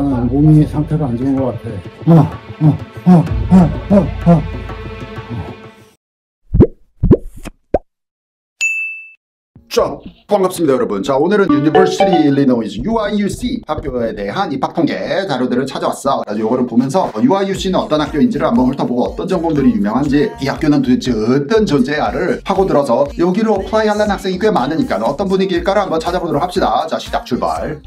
일단 몸이 상태가 안 좋은 것 같아. 자, 반갑습니다 여러분. 자, 오늘은 University Illinois UIUC 학교에 대한 입학 통계 자료들을 찾아왔어. 그래서 요거를 보면서 UIUC는 어떤 학교인지를 한번 훑어보고 어떤 전공들이 유명한지, 이 학교는 도대체 어떤 존재야를 파고들어서 여기로 어플라이 하려는 학생이 꽤 많으니까 어떤 분위기일까를 한번 찾아보도록 합시다. 자, 시작 출발.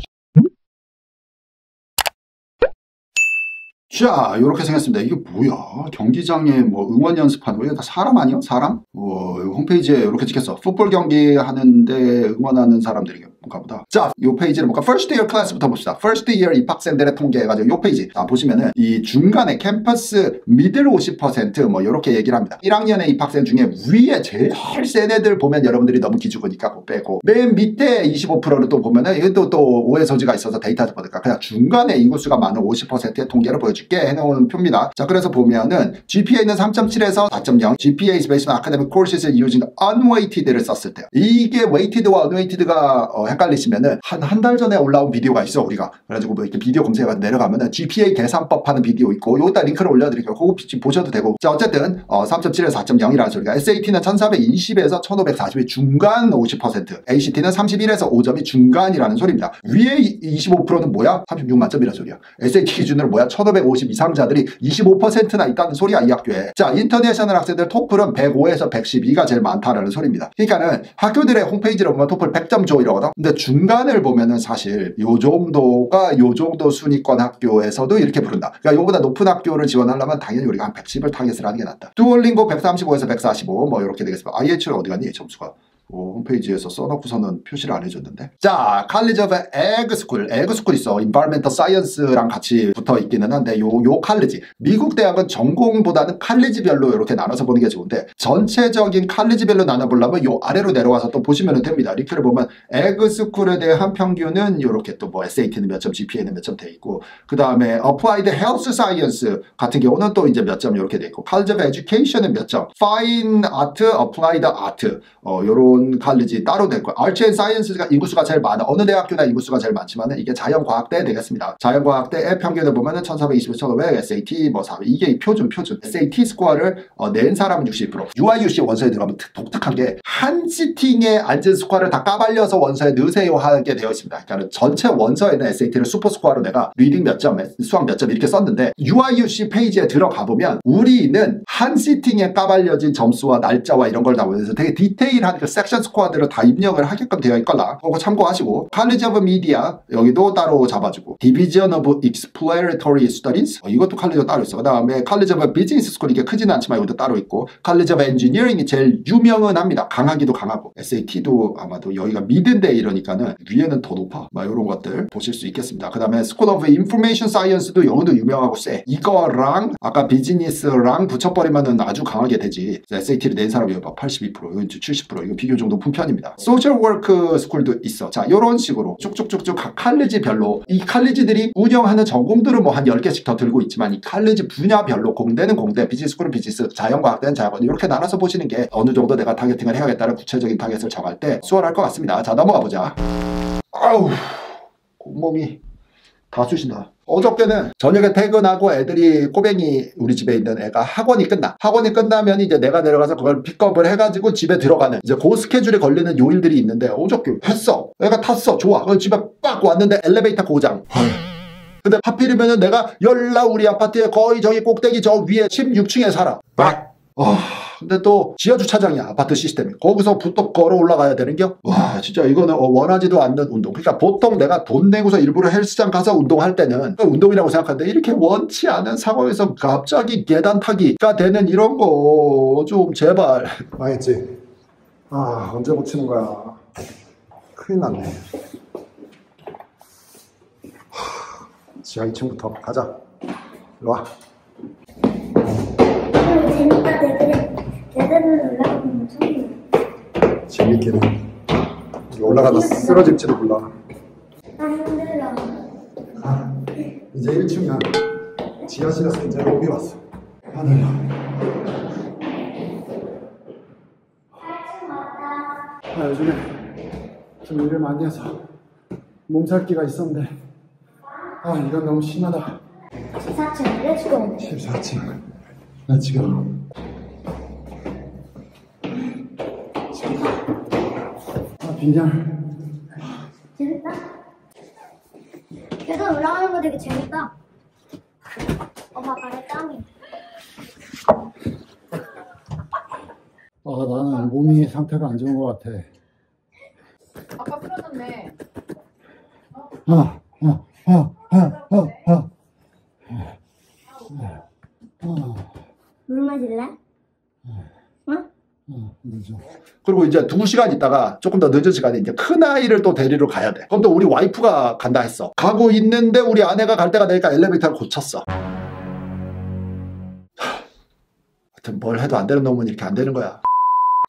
자, 요렇게 생겼습니다. 이게 뭐야? 경기장에 뭐 응원 연습하는 거, 이거 다 사람 아니야? 사람? 홈페이지에 이렇게 찍혔어. 풋볼 경기 하는데 응원하는 사람들이 뭔가 보다. 자, 요 페이지를 뭔가 First Year Class부터 봅시다. First Year 입학생들의 통계해가지고 요 페이지. 자, 보시면은 이 중간에 캠퍼스 미들 50% 뭐 요렇게 얘기를 합니다. 1학년의 입학생 중에 위에 제일 센 애들 보면 여러분들이 너무 기죽으니까 그거 빼고, 맨 밑에 25%를 또 보면은 이것도 또 오해 소지가 있어서 데이터에서 보니까 그냥 중간에 인구수가 많은 50%의 통계를 보여줄게 해놓은 표입니다. 자, 그래서 보면은 GPA는 3.7에서 4.0, GPA is based on academic courses using unweighted를 썼을 때, 이게 weighted와 unweighted가 헷갈리시면은 한 달 전에 올라온 비디오가 있어 우리가. 그래가지고 뭐 이렇게 비디오 검색해서 내려가면은 GPA 계산법 하는 비디오 있고, 요기다 링크를 올려드릴게요. 그거 보셔도 되고. 자, 어쨌든 3.7에서 4.0이라는 소리가, SAT는 1420에서 1540이 중간 50%, ACT는 31에서 5점이 중간이라는 소리입니다. 위에 25%는 뭐야? 36 만점이라는 소리야. SAT 기준으로 뭐야? 1550 이상자들이 25%나 있다는 소리야 이 학교에. 자, 인터내셔널 학생들 토플은 105에서 112가 제일 많다라는 소리입니다. 그러니까는 학교들의 홈페이지를 보면 토플 100점 줘 이러거든. 근데 중간을 보면은 사실 요 정도가 요 정도 순위권 학교에서도 이렇게 부른다. 그러니까 요보다 높은 학교를 지원하려면 당연히 우리가 한 110을 타겟을 하는 게 낫다. 듀오링고 135에서 145 뭐 이렇게 되겠습니다. IH는 어디 갔니? 점수가. 홈페이지에서 써놓고서는 표시를 안 해줬는데. 자, College of Ag School, Ag School 있어. Environmental Science랑 같이 붙어 있기는 한데, 요 칼리지, 미국 대학은 전공보다는 칼리지별로 이렇게 나눠서 보는 게 좋은데, 전체적인 칼리지별로 나눠보려면 요 아래로 내려와서 또 보시면 됩니다. 링크를 보면 Ag School에 대한 평균은 요렇게 또 뭐 SAT는 몇 점, GPA는 몇 점 돼 있고, 그 다음에 Applied Health Science 같은 경우는 또 이제 몇 점 이렇게 돼 있고, College of Education은 몇 점, Fine Art, Applied Art 요런 칼리지 따로 될 거예요. Arts and Science가 인구수가 제일 많아. 어느 대학교나 인구수가 제일 많지만은 이게 자연과학대 되겠습니다. 자연과학대의 평균을 보면은 1420, 1500, SAT 뭐 400, 이게 표준. SAT 스코어를 낸 사람은 60%. UIUC 원서에 들어가면 독특한 게, 한 시팅에 앉은 스코어를 다 까발려서 원서에 넣으세요 하게 되어 있습니다. 그러니까 전체 원서에는 SAT를 슈퍼 스코어로 내가 리딩 몇 점, 수학 몇 점 이렇게 썼는데, UIUC 페이지에 들어가 보면 우리는 한 시팅에 까발려진 점수와 날짜와 이런 걸 다 보면서 되게 디테일한 그 섹션 스코어들을 다 입력을 하게끔 되어 있거나, 그거 참고하시고, College of Media 여기도 따로 잡아주고, Division of Exploratory Studies 이것도 칼리지가 따로 있어. 그 다음에 College of Business School, 이게 크지는 않지만 이것도 따로 있고, College of Engineering이 제일 유명은 합니다. 강하기도 강하고, SAT도 아마도 여기가 미드인데 이러니까는 위에는 더 높아. 막 이런 것들 보실 수 있겠습니다. 그 다음에 School of Information Science도 영어도 유명하고 세. 이거랑 아까 비즈니스랑 붙여버리면은 아주 강하게 되지. SAT를 낸 사람이 82%, 이건 70%, 이건 비교적 높은 편입니다. 소셜 워크 스쿨도 있어. 자, 이런 식으로 쭉쭉쭉쭉 각 칼리지별로, 이 칼리지들이 운영하는 전공들은 뭐 한 10개씩 더 들고 있지만, 이 칼리지 분야별로, 공대는 공대, 비즈니스 스쿨은 비즈니스, 자연과학대는 자연과학, 이렇게 나눠서 보시는 게 어느 정도 내가 타겟팅을 해야겠다는 구체적인 타겟을 정할 때 수월할 것 같습니다. 자, 넘어가 보자. 아우, 온몸이 다 쑤신다. 어저께는 저녁에 퇴근하고 애들이, 꼬뱅이 우리 집에 있는 애가 학원이 끝나면 이제 내가 내려가서 그걸 픽업을 해가지고 집에 들어가는, 이제 그 스케줄에 걸리는 요일들이 있는데, 어저께 했어. 애가 탔어. 좋아. 그래서 집에 빡 왔는데 엘리베이터 고장. 근데 하필이면은 내가 우리 아파트에 거의 저기 꼭대기 저 위에 16층에 살아. 근데 또 지하주차장이야, 아파트 시스템이. 거기서 부터 걸어 올라가야 되는겨? 와, 진짜 이거는 원하지도 않는 운동. 그러니까 보통 내가 돈 내고서 일부러 헬스장 가서 운동할 때는 운동이라고 생각하는데, 이렇게 원치 않은 상황에서 갑자기 계단 타기가 되는 이런 거 좀 제발. 망했지? 언제 고치는 거야? 큰일 났네. 지하 2층부터 가자. 일로 와. 재밌다. 계단을 올라가면 처음이야. 재밌기는. 올라가다 쓰러질지도 몰라. 힘들어. 이제 1층이야. 지하실에서 이제 로비 왔어. 하늘야. 4층 왔다. 요즘에 좀 일을 많이 해서 몸살기가 있었는데 아, 이건 너무 심하다. 14층, 렛츠고. 14층. 나 지금. 아, 빈장. 재밌다. 계단 올라가는 거 되게 재밌다. 엄마 발에 땀이. 아, 나는 몸이 상태가 안 좋은 것 같아. 아까 풀어졌네. 물 마실래? 응? 늦어. 그리고 이제 2시간 있다가 조금 더 늦은 시간에 이제 큰아이를 또 데리러 가야 돼. 그럼 또 우리 와이프가 간다 했어. 가고 있는데 우리 아내가 갈 때가 되니까 엘리베이터를 고쳤어. 하여튼 뭘 해도 안 되는 놈은 이렇게 안 되는 거야.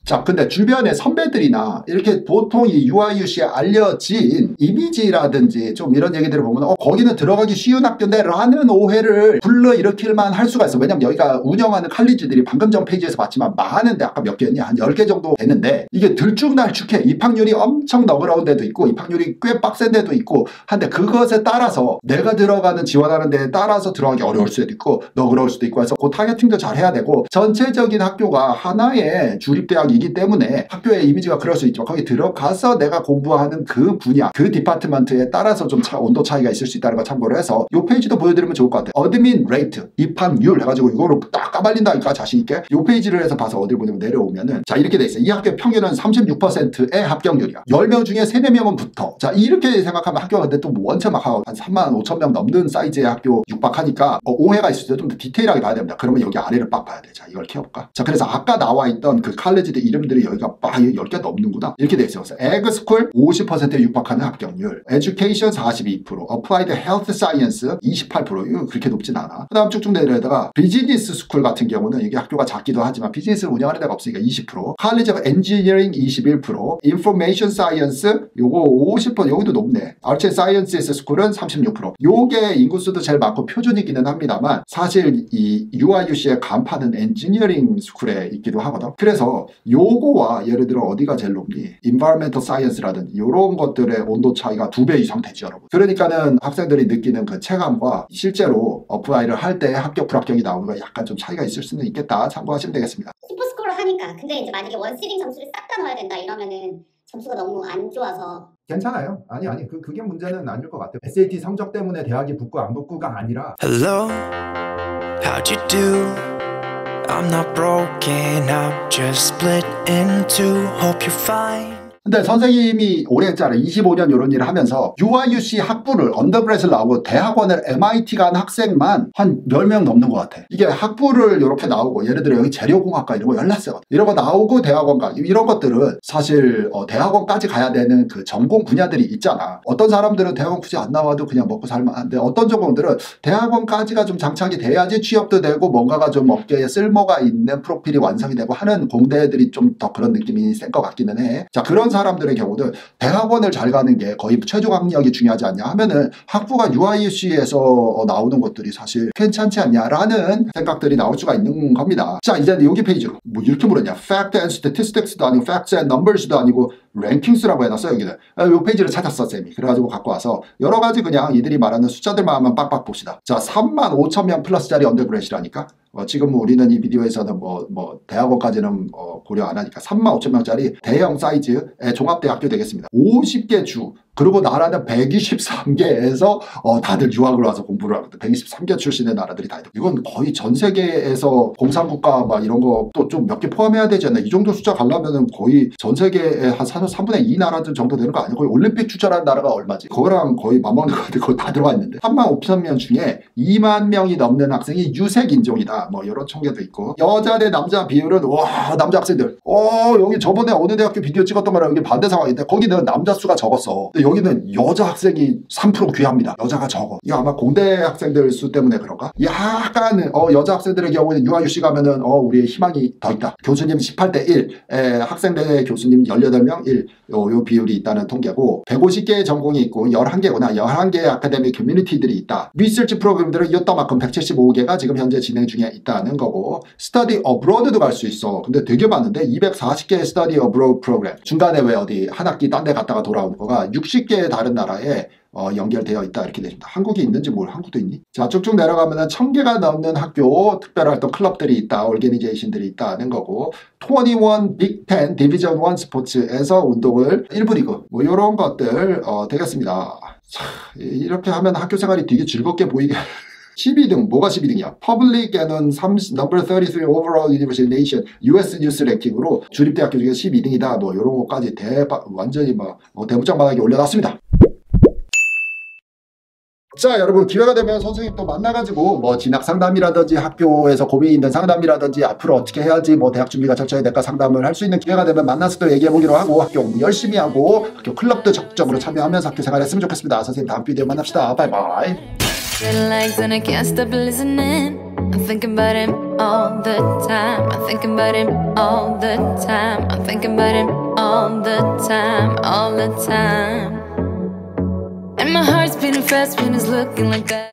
자, 근데 주변에 선배들이나 이렇게 보통 이 UIUC에 알려진 이미지라든지 좀 이런 얘기들을 보면 거기는 들어가기 쉬운 학교인데 라는 오해를 불러일으킬만 할 수가 있어. 왜냐면 여기가 운영하는 칼리지들이 방금 전 페이지에서 봤지만 많은데 아까 몇 개였냐? 한 10개 정도 되는데 이게 들쭉날쭉해. 입학률이 엄청 너그러운 데도 있고 입학률이 꽤 빡센 데도 있고 한데 그것에 따라서 내가 들어가는 지원하는 데에 따라서 들어가기 어려울 수도 있고 너그러울 수도 있고 해서 그 타겟팅도 잘 해야 되고 전체적인 학교가 하나의 주립대학이기 때문에 학교의 이미지가 그럴 수 있지만 거기 들어가서 내가 공부하는 그 분야, 그 디파트먼트에 따라서 좀 온도 차이가 있을 수 있다는 걸 참고로 해서 이 페이지도 보여드리면 좋을 것 같아요. 어드민 레이트, 입학률 해가지고 이거를 딱 까발린다니까 자신있게 이 페이지를 해서 봐서 어딜 보냐면 내려오면은 자 이렇게 돼 있어요. 이 학교의 평균은 36%의 합격률이야. 10명 중에 3, 4명은 붙어. 자 이렇게 생각하면 학교가 근데 또 원체 막 한 35,000명 넘는 사이즈의 학교 육박하니까 오해가 있을 때 좀 더 디테일하게 봐야 됩니다. 그러면 여기 아래를 빡 봐야 돼. 자 이걸 키워볼까? 자 그래서 아까 나와 있던 그 칼리지들 이름들이 여기가 막 10개 넘는구나. 이렇게 돼 있어요. 에그스쿨 50%에 육박하는 합격률, 에듀케이션 42%, 어플라이드 헬스 사이언스 28%. 이거 그렇게 높진 않아. 그 다음 쭉쭉 내려다가 비즈니스 스쿨 같은 경우는 이게 학교가 작기도 하지만 비즈니스를 운영하는 데가 없으니까 20%, 칼리지 오브 엔지니어링 21%, 인포메이션 사이언스 요거 50%. 여기도 높네. 아르츠 사이언스 스쿨은 36%. 요게 인구수도 제일 많고 표준이기는 합니다만 사실 이 UIUC의 간판은 엔지니어링 스쿨에 있기도 하거든. 그래서 요거와 예를 들어 어디가 제일 높니? Environmental Science라든지 이런 것들의 온도 차이가 2배 이상 되지 여러분. 그러니까는 학생들이 느끼는 그 체감과 실제로 어플라이를 할 때 합격 불합격이 나오는 거 약간 좀 차이가 있을 수는 있겠다. 참고하시면 되겠습니다. 슈퍼스코어를 하니까 근데 이제 만약에 원시링 점수를 싹 다 넣어야 된다 이러면은 점수가 너무 안 좋아서 괜찮아요. 아니 그게 문제는 아닐 것 같아요. SAT 성적 때문에 대학이 붙고 안 붙고가 아니라 Hello, how'd you do? I'm not broken, I'm just split in two. Hope you're fine. 근데 선생님이 오래 했잖아. 25년 이런 일을 하면서 UIUC 학부를 언더그레이드를 나오고 대학원을 MIT 간 학생만 한 10명 넘는 것 같아. 이게 학부를 이렇게 나오고 예를 들어 여기 재료공학과 이런 거 열났어요. 이런 거 나오고 대학원 가 이런 것들은 사실 대학원까지 가야 되는 그 전공 분야들이 있잖아. 어떤 사람들은 대학원 굳이 안 나와도 그냥 먹고 살만한데 어떤 전공들은 대학원까지가 좀 장착이 돼야지 취업도 되고 뭔가가 좀 업계에 쓸모가 있는 프로필이 완성이 되고 하는 공대들이 좀 더 그런 느낌이 센 것 같기는 해. 자 그런 사람들의 경우는 대학원을 잘 가는 게 거의 최종 학력이 중요하지 않냐 하면은 학부가 UIUC에서 나오는 것들이 사실 괜찮지 않냐라는 생각들이 나올 수가 있는 겁니다. 자 이제 여기 페이지로 뭐 이렇게 물었냐? Fact and Statistics도 아니고 Facts and Numbers도 아니고 Rankings라고 해놨어요. 여기는 이 페이지를 찾았어 쌤이. 그래가지고 갖고 와서 여러 가지 그냥 이들이 말하는 숫자들만 한번 빡빡 봅시다. 자 35,000명 플러스짜리 언더그레이드라니까 지금 우리는 이 비디오에서는 뭐 대학원까지는 고려 안 하니까 35,000명짜리 대형 사이즈의 종합대학교 되겠습니다. 50개 주 그리고 나라는 123개에서 다들 유학을 와서 공부를 하거든. 123개 출신의 나라들이 다 있다. 이건 거의 전 세계에서 공산국가 막 이런 거 또 좀 몇 개 포함해야 되지 않나. 이 정도 숫자 가려면은 거의 전 세계의 한 3분의 2 나라들 정도 되는 거 아니야? 거의 올림픽 출전하는 나라가 얼마지? 그거랑 거의 맞먹는 거 같아. 거의 다 들어가 있는데 35,000명 중에 2만 명이 넘는 학생이 유색인종이다. 뭐 이런 총계도 있고 여자 대 남자 비율은 와 남자 학생들 여기 저번에 어느 대학교 비디오 찍었던 거랑 여기 반대 상황인데 거기는 남자 수가 적었어. 근데 여기는 여자 학생이 3% 귀합니다. 여자가 적어. 이거 아마 공대 학생들 수 때문에 그런가? 약간 여자 학생들의 경우에는 UIUC 가면은 우리의 희망이 더 있다. 교수님 18대 1, 학생대 교수님 18명 1, 요 비율이 있다는 통계고 150개의 전공이 있고 11개구나. 11개의 아카데미 커뮤니티들이 있다. 리서치 프로그램들은 이것만큼 175개가 지금 현재 진행 중에 있다는 거고 스터디 어브로드도 갈 수 있어. 근데 되게 많은데 240개의 스터디 어브로드 프로그램 중간에 왜 어디 한 학기 딴 데 갔다가 돌아오는 거가 60개의 다른 나라에 연결되어 있다 이렇게 되십니다. 한국이 있는지 뭘 한국도 있니? 자, 쭉쭉 내려가면은 1000개가 넘는 학교, 특별활동 클럽들이 있다, 오르게니제이션들이 있다는 거고 21 빅 10 디비전 1 스포츠에서 운동을 1부 리그 뭐 이런 것들 되겠습니다. 자, 이렇게 하면 학교 생활이 되게 즐겁게 보이게 12등, 뭐가 12등이야? Public and number 33 overall university nation US 뉴스 랭킹으로 주립대학교 중에 12등이다. 뭐 이런 것까지 완전히 막 대문짝만하게 올려놨습니다. 자, 여러분 기회가 되면 선생님 또 만나가지고 뭐 진학 상담이라든지 학교에서 고민이 있는 상담이라든지 앞으로 어떻게 해야지 뭐 대학 준비가 철저히 될까 상담을 할 수 있는 기회가 되면 만나서 또 얘기해보기로 하고 학교 공부 열심히 하고 학교 클럽도 적극적으로 참여하면서 학교 생활했으면 좋겠습니다. 선생님 다음 비디오에 만납시다. 바이바이. Red legs and I can't stop listening. I'm thinking about him all the time. I'm thinking about him all the time. I'm thinking about him all the time, all the time. And my heart's beating fast when it's looking like that.